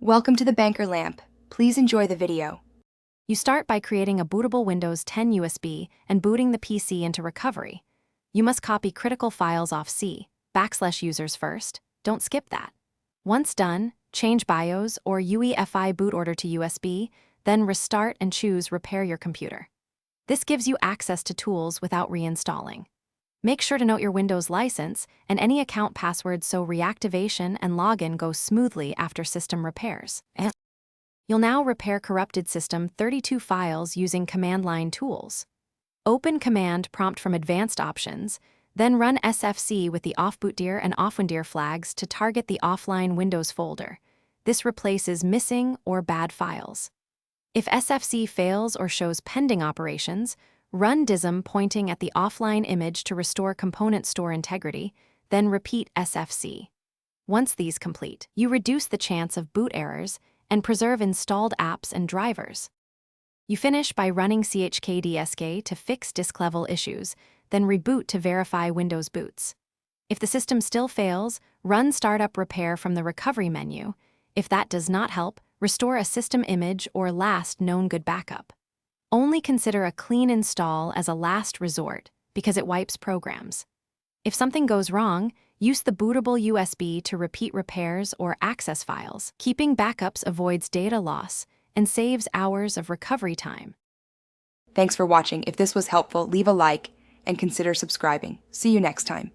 Welcome to the Banker Lamp. Please enjoy the video. You start by creating a bootable Windows 10 USB and booting the PC into recovery. You must copy critical files off /users first. Don't skip that. Once done, change BIOS or UEFI boot order to USB, then restart and choose Repair your computer. This gives you access to tools without reinstalling. Make sure to note your Windows license and any account password so reactivation and login go smoothly after system repairs. You'll now repair corrupted System 32 files using command line tools. Open Command Prompt from Advanced Options, then run SFC with the offbootdir and offwindir flags to target the offline Windows folder. This replaces missing or bad files. If SFC fails or shows pending operations, run dism pointing at the offline image to restore component store integrity, then repeat SFC. Once these complete, you reduce the chance of boot errors and preserve installed apps and drivers. You finish by running chkdsk to fix disk level issues, then reboot to verify Windows boots. If the system still fails, run Startup Repair from the Recovery menu. If that does not help, restore a system image or last known good backup. Only consider a clean install as a last resort because it wipes programs. If something goes wrong, use the bootable USB to repeat repairs or access files. Keeping backups avoids data loss and saves hours of recovery time. Thanks for watching. If this was helpful, leave a like and consider subscribing. See you next time.